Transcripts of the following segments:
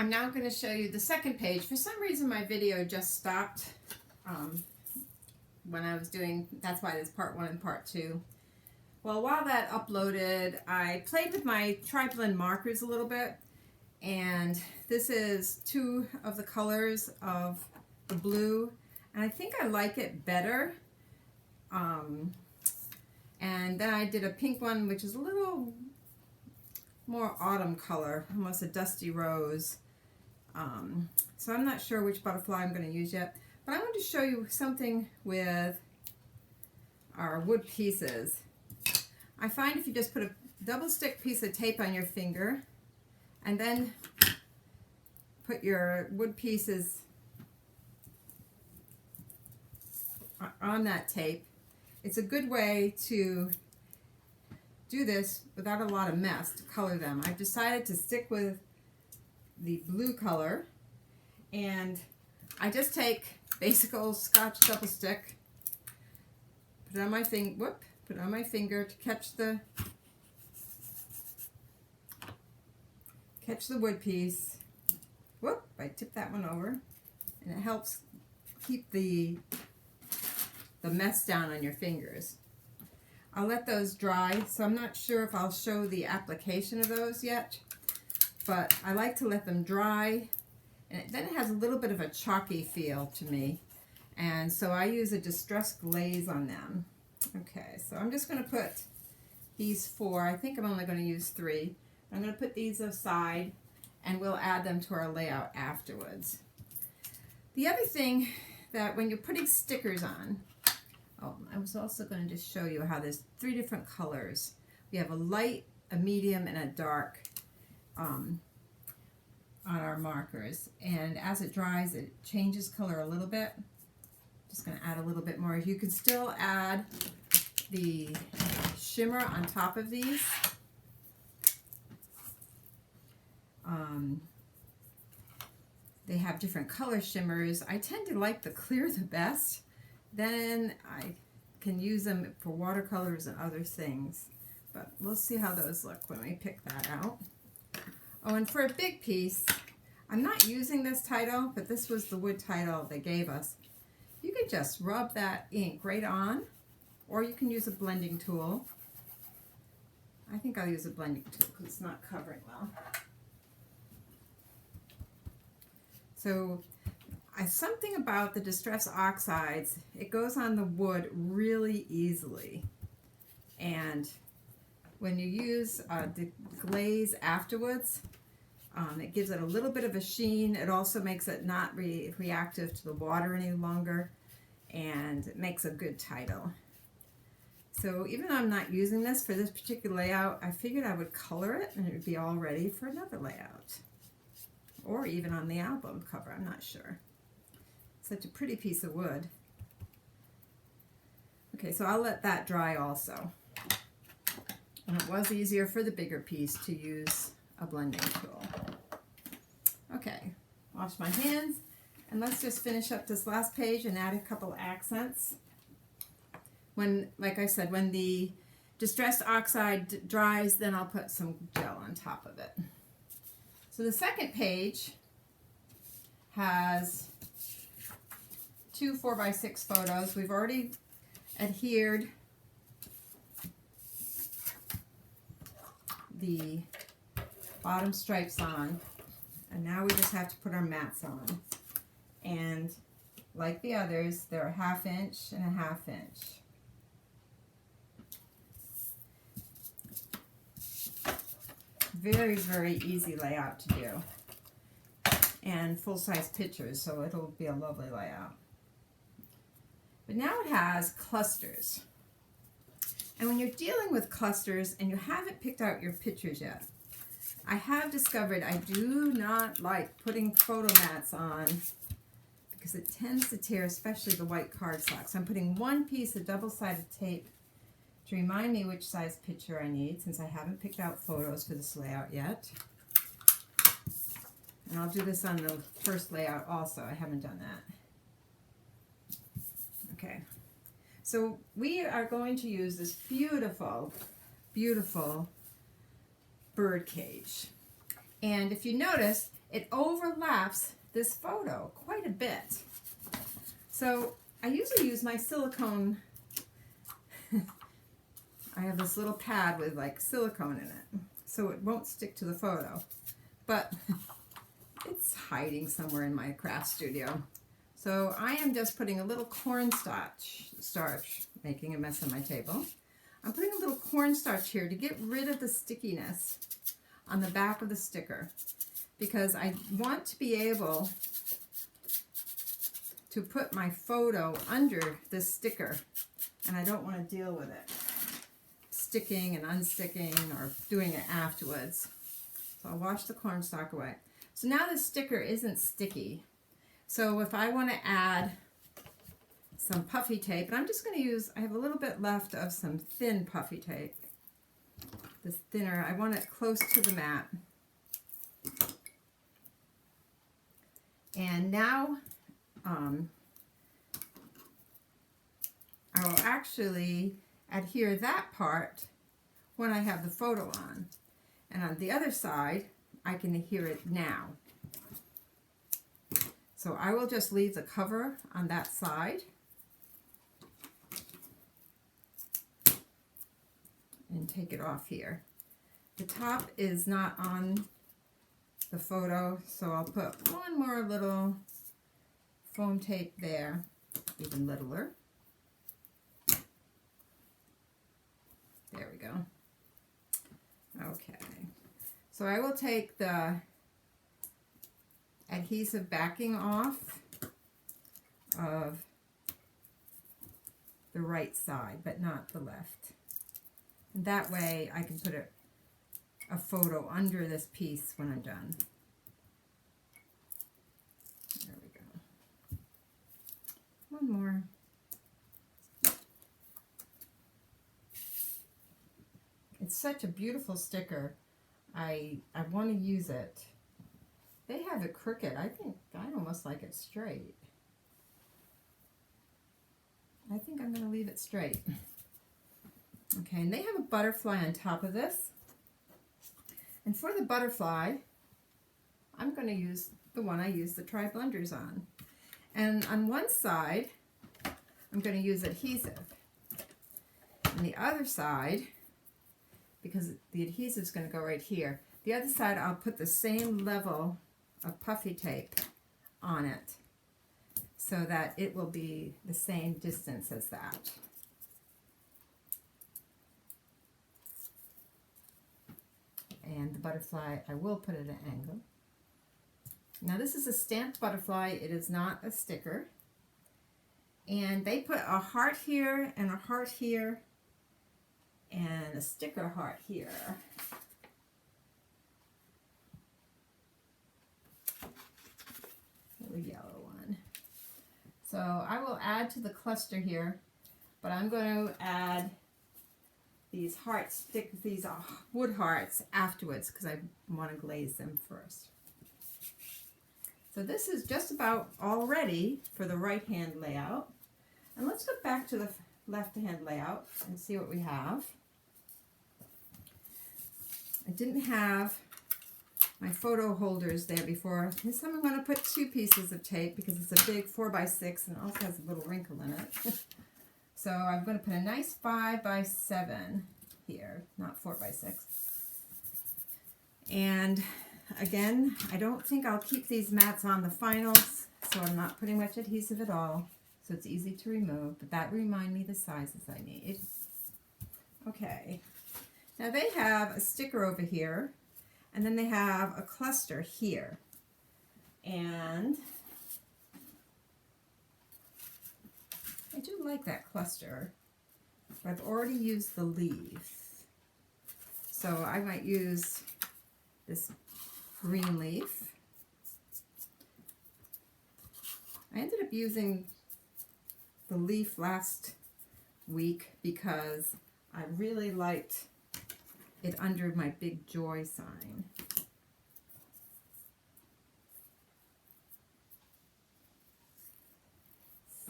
I'm now going to show you the second page. For some reason my video just stopped when I was doing, that's why there's part 1 and part 2. Well, while that uploaded, I played with my tri-blend markers a little bit, and this is 2 of the colors of the blue, and I think I like it better. And then I did a pink one, which is a little more autumn color, almost a dusty rose. So I'm not sure which butterfly I'm going to use yet, but I want to show you something with our wood pieces. I find if you just put a double stick piece of tape on your finger and then put your wood pieces on that tape, it's a good way to do this without a lot of mess to color them. I've decided to stick with the blue color, and I just take basic old Scotch double stick, put it on my put it on my finger to catch the wood piece. Whoop! I tip that one over, and it helps keep the mess down on your fingers. I'll let those dry, so I'm not sure if I'll show the application of those yet, but I like to let them dry, and then it has a little bit of a chalky feel to me, and so I use a Distress Glaze on them. Okay, so I'm just going to put these 4, I think I'm only going to use 3. I'm going to put these aside, and we'll add them to our layout afterwards. The other thing that when you're putting stickers on, I was also going to just show you how there's 3 different colors. We have a light, a medium, and a dark on our markers. And as it dries, it changes color a little bit. Just going to add a little bit more. You can still add the shimmer on top of these. They have different color shimmers. I tend to like the clear the best. Then I can use them for watercolors and other things. But we'll see how those look when we pick that out. Oh, and for a big piece, I'm not using this title, but this was the wood title they gave us. You can just rub that ink right on, or you can use a blending tool. I think I'll use a blending tool because it's not covering well. So something about the Distress Oxides, it goes on the wood really easily. And when you use the glaze afterwards, it gives it a little bit of a sheen. It also makes it not reactive to the water any longer, and it makes a good title. So even though I'm not using this for this particular layout, I figured I would color it and it would be all ready for another layout. Or even on the album cover, I'm not sure. Such a pretty piece of wood. Okay, so I'll let that dry also. And it was easier for the bigger piece to use a blending tool. Okay, wash my hands, and let's just finish up this last page and add a couple accents. Like I said, when the Distress Oxide dries, then I'll put some gel on top of it. So the second page has 2 4x6 photos. We've already adhered the bottom stripes on, and now we just have to put our mats on. And like the others, they're a 1/2 inch and a 1/2 inch. Very, very easy layout to do, and full-size pictures, so it'll be a lovely layout. But now it has clusters, and when you're dealing with clusters and you haven't picked out your pictures yet, I have discovered I do not like putting photo mats on because it tends to tear, especially the white cardstock. So I'm putting 1 piece of double-sided tape to remind me which size picture I need, since I haven't picked out photos for this layout yet. And I'll do this on the first layout also. I haven't done that. Okay, so we are going to use this beautiful, beautiful bird cage. And if you notice, it overlaps this photo quite a bit. So I usually use my silicone. I have this little pad with like silicone in it, so it won't stick to the photo. But it's hiding somewhere in my craft studio. So I am just putting a little cornstarch, making a mess on my table. I'm putting a little cornstarch here to get rid of the stickiness on the back of the sticker, because I want to be able to put my photo under this sticker, and I don't want to deal with it sticking and unsticking or doing it afterwards. So I'll wash the cornstarch away. So now the sticker isn't sticky. So if I want to add some puffy tape, and I'm just going to use, I have a little bit left of some thin puffy tape. This thinner, I want it close to the mat. And now I will actually adhere that part when I have the photo on. And on the other side, I can adhere it now. So I will just leave the cover on that side. And take it off here. The top is not on the photo, so I'll put one more little foam tape there, even littler. There we go. Okay. So I will take the adhesive backing off of the right side, but not the left. And that way I can put a photo under this piece when I'm done. There we go. One more. It's such a beautiful sticker. I want to use it. They have it crooked. I think I'd almost like it straight. I think I'm going to leave it straight. Okay, and they have a butterfly on top of this. And for the butterfly, I'm going to use the one I used the Tri Blenders on. And on one side, I'm going to use adhesive. On the other side, because the adhesive is going to go right here, the other side I'll put the same level of puffy tape on it so that it will be the same distance as that. And the butterfly, I will put it at an angle. Now this is a stamped butterfly. It is not a sticker. And they put a heart here and a heart here and a sticker heart here. The yellow one. So I will add to the cluster here, but I'm going to add these hearts, these wood hearts afterwards because I want to glaze them first. So this is just about all ready for the right hand layout. And let's go back to the left hand layout and see what we have. I didn't have my photo holders there before. This time I'm going to put 2 pieces of tape because it's a big 4x6 and it also has a little wrinkle in it. So I'm going to put a nice 5x7 here, not 4x6. And again, I don't think I'll keep these mats on the finals, so I'm not putting much adhesive at all. So it's easy to remove, but that remind me the sizes I need. Okay. Now they have a sticker over here, and then they have a cluster here. And I do like that cluster, but I've already used the leaf. So I might use this green leaf. I ended up using the leaf last week because I really liked it under my big joy sign.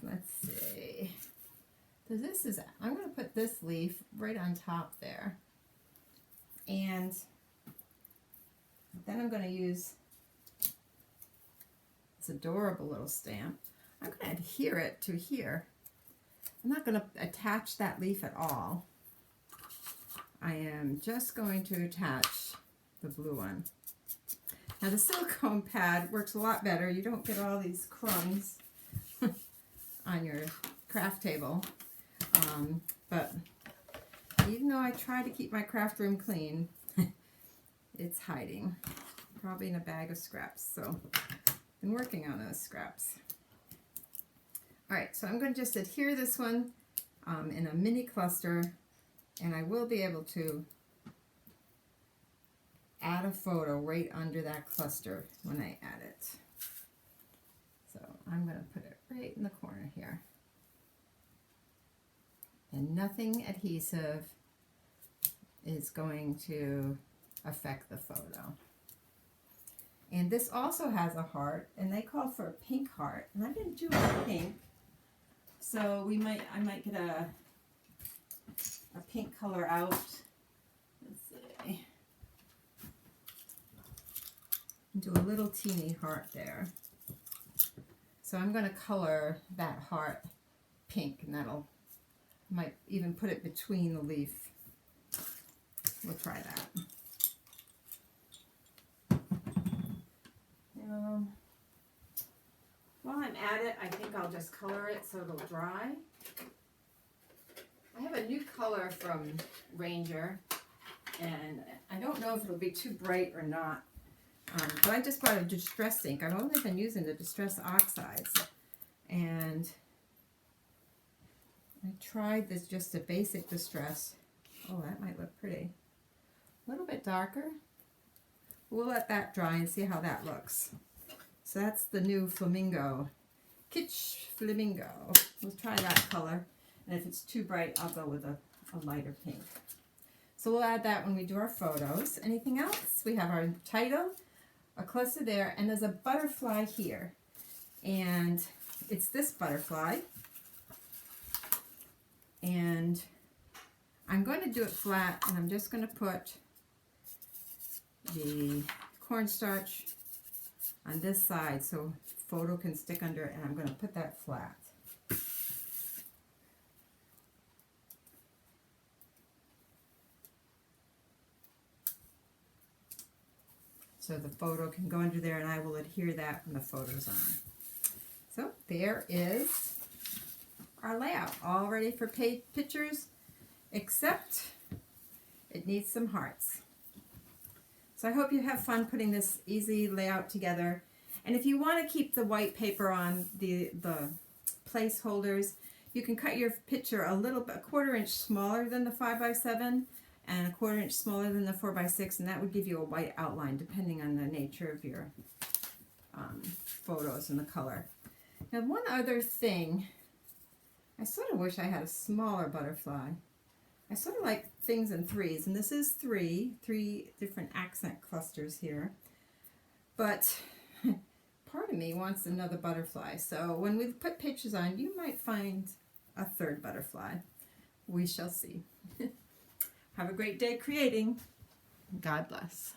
Let's see. So this is, I'm going to put this leaf right on top there. And then I'm going to use adorable little stamp. I'm going to adhere it to here. I'm not going to attach that leaf at all. I am just going to attach the blue one. Now the silicone pad works a lot better. You don't get all these crumbs on your craft table. But even though I try to keep my craft room clean, it's hiding. Probably in a bag of scraps. So I've been working on those scraps. Alright, so I'm going to just adhere this one in a mini cluster, and I will be able to add a photo right under that cluster when I add it. So I'm going to put it right in the corner here. And nothing adhesive is going to affect the photo. And this also has a heart, and they call for a pink heart, and I didn't do a pink, so I might get a pink color out. Let's see. Do a little teeny heart there. So I'm going to color that heart pink, and that'll, might even put it between the leaf. We'll try that. While I'm at it, I think I'll just color it so it'll dry. I have a new color from Ranger, and I don't know if it'll be too bright or not. But I just bought a Distress ink. I've only been using the Distress Oxides, and I tried this, just a basic Distress. Oh, that might look pretty. A little bit darker. We'll let that dry and see how that looks. So that's the new Flamingo, Kitsch Flamingo. We'll try that color, and if it's too bright, I'll go with a lighter pink. So we'll add that when we do our photos. Anything else? We have our title, a cluster there, and there's a butterfly here. And it's this butterfly. And I'm going to do it flat, and I'm just going to put the cornstarch on this side so photo can stick under it, and I'm going to put that flat. So the photo can go under there, and I will adhere that when the photo's on. So there is our layout, all ready for pictures, except it needs some hearts. So I hope you have fun putting this easy layout together. And if you want to keep the white paper on the placeholders, you can cut your picture a little bit, a 1/4 inch smaller than the 5x7 and a 1/4 inch smaller than the 4x6, and that would give you a white outline depending on the nature of your photos and the color. Now one other thing, I sort of wish I had a smaller butterfly. I sort of like things in threes, and this is three different accent clusters here. But part of me wants another butterfly, so when we put pictures on, you might find a third butterfly. We shall see. Have a great day creating. God bless.